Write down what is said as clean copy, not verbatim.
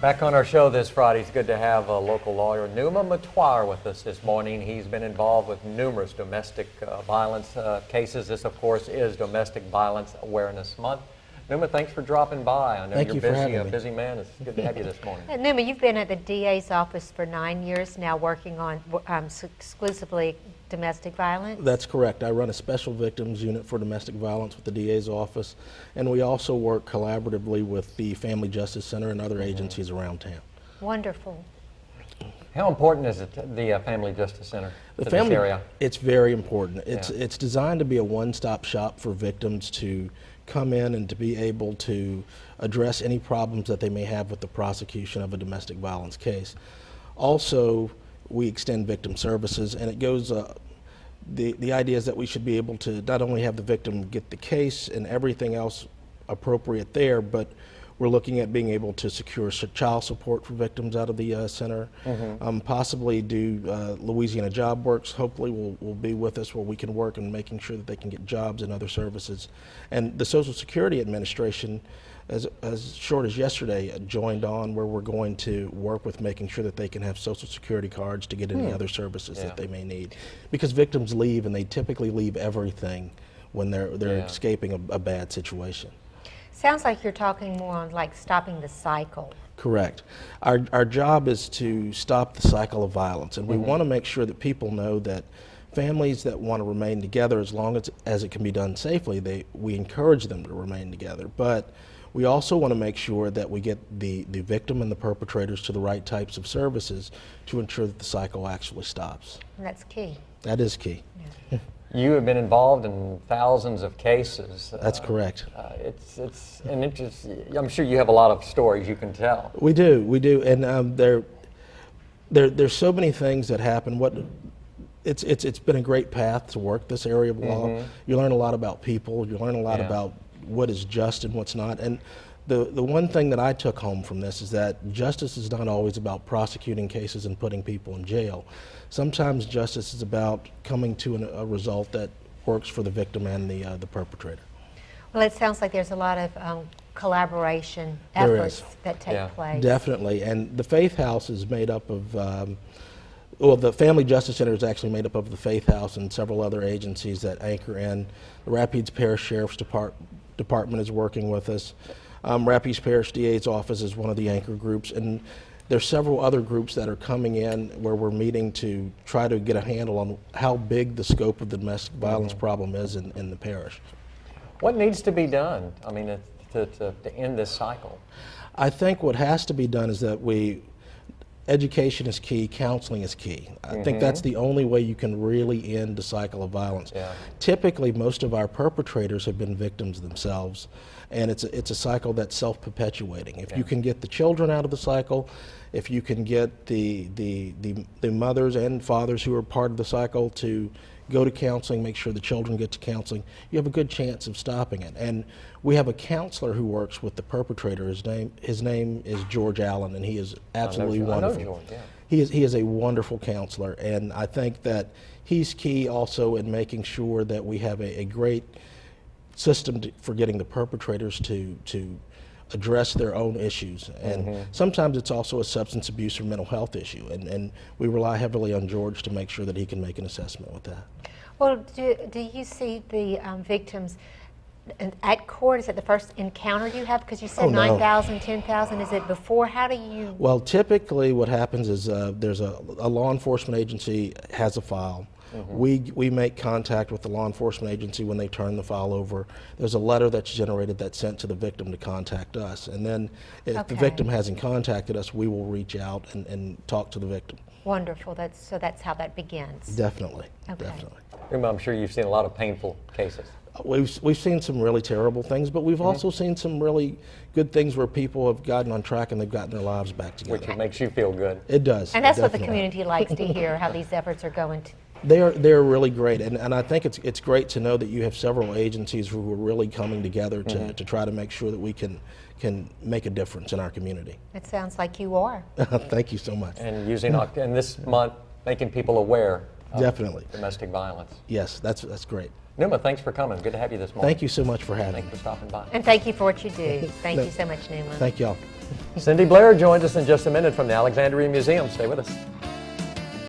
Back on our show this Friday, it's good to have a local lawyer, Numa Metoyer, with us this morning. He's been involved with numerous domestic violence cases. This, of course, is Domestic Violence Awareness Month. Numa, thanks for dropping by. I know you're busy, a busy man. It's good to have you this morning. Numa, you've been at the DA's office for 9 years now, working on exclusively domestic violence? That's correct. I run a special victims unit for domestic violence with the DA's office, and we also work collaboratively with the Family Justice Center and other agencies around town. Wonderful. How important is it, the Family Justice Center to this area? It's very important. It's designed to be a one-stop shop for victims to come in and to be able to address any problems that they may have with the prosecution of a domestic violence case. Also, we extend victim services, and it goes, the idea is that we should be able to not only have the victim get the case and everything else appropriate there, but we're looking at being able to secure child support for victims out of the center, possibly do Louisiana Job Works, hopefully will be with us where we can work on making sure that they can get jobs and other services. And the Social Security Administration, as short as yesterday, joined on where we're going to work with making sure that they can have Social Security cards to get any other services that they may need. Because victims leave, and they typically leave everything when they're escaping a bad situation. Sounds like you're talking more on like stopping the cycle. Correct. Our job is to stop the cycle of violence, and we want to make sure that people know that families that want to remain together, as long as it can be done safely, we encourage them to remain together. But we also want to make sure that we get the victim and the perpetrators to the right types of services to ensure that the cycle actually stops. And that's key. That is key. Yeah. You have been involved in thousands of cases. That's correct. I'm sure you have a lot of stories you can tell. We do, and there's so many things that happen. It's been a great path to work this area of law. You learn a lot about people. You learn a lot about what is just and what's not. And the one thing that I took home from this is that justice is not always about prosecuting cases and putting people in jail. Sometimes justice is about coming to a result that works for the victim and the perpetrator. Well, it sounds like there's a lot of collaboration efforts that take place. Definitely, and the Faith House is made up of, well, the Family Justice Center is actually made up of the Faith House and several other agencies that anchor in. The Rapides Parish Sheriff's Department is working with us. Rapides Parish DA's office is one of the anchor groups, and there's several other groups that are coming in where we're meeting to try to get a handle on how big the scope of the domestic violence problem is in the parish. What needs to be done, I mean, to end this cycle? I think what has to be done is that education is key, counseling is key. I think that's the only way you can really end the cycle of violence. Typically, most of our perpetrators have been victims themselves, and it's a cycle that's self-perpetuating. If you can get the children out of the cycle, if you can get the mothers and fathers who are part of the cycle to go to counseling, make sure the children get to counseling, you have a good chance of stopping it. And we have a counselor who works with the perpetrator. His name is George Allen, and he is absolutely wonderful. I know George, He is a wonderful counselor, and I think that he's key also in making sure that we have a great system for getting the perpetrators to address their own issues. And sometimes it's also a substance abuse or mental health issue, and we rely heavily on George to make sure that he can make an assessment with that. Well, do you see the victims at court? Is it the first encounter you have? Because you said 9,000, 10,000. Is it before? How do you? Well, typically what happens is there's a law enforcement agency has a file. We make contact with the law enforcement agency when they turn the file over. There's a letter that's generated that's sent to the victim to contact us. And then if the victim hasn't contacted us, we will reach out and talk to the victim. Wonderful. So that's how that begins. Definitely. Okay. Definitely. I'm sure you've seen a lot of painful cases. We've seen some really terrible things, but we've also seen some really good things where people have gotten on track and they've gotten their lives back together. Which makes you feel good. It does. And that's what the community likes to hear, how these efforts are going to. They're really great, and I think it's great to know that you have several agencies who are really coming together to try to make sure that we can make a difference in our community. It sounds like you are. Thank you so much. And and this month, making people aware of domestic violence. Yes, that's great. Numa, thanks for coming. Good to have you this morning. Thank you so much for having me. Thanks for stopping by. And thank you for what you do. Thank you so much, Numa. Thank y'all. Cindy Blair joins us in just a minute from the Alexandria Museum. Stay with us.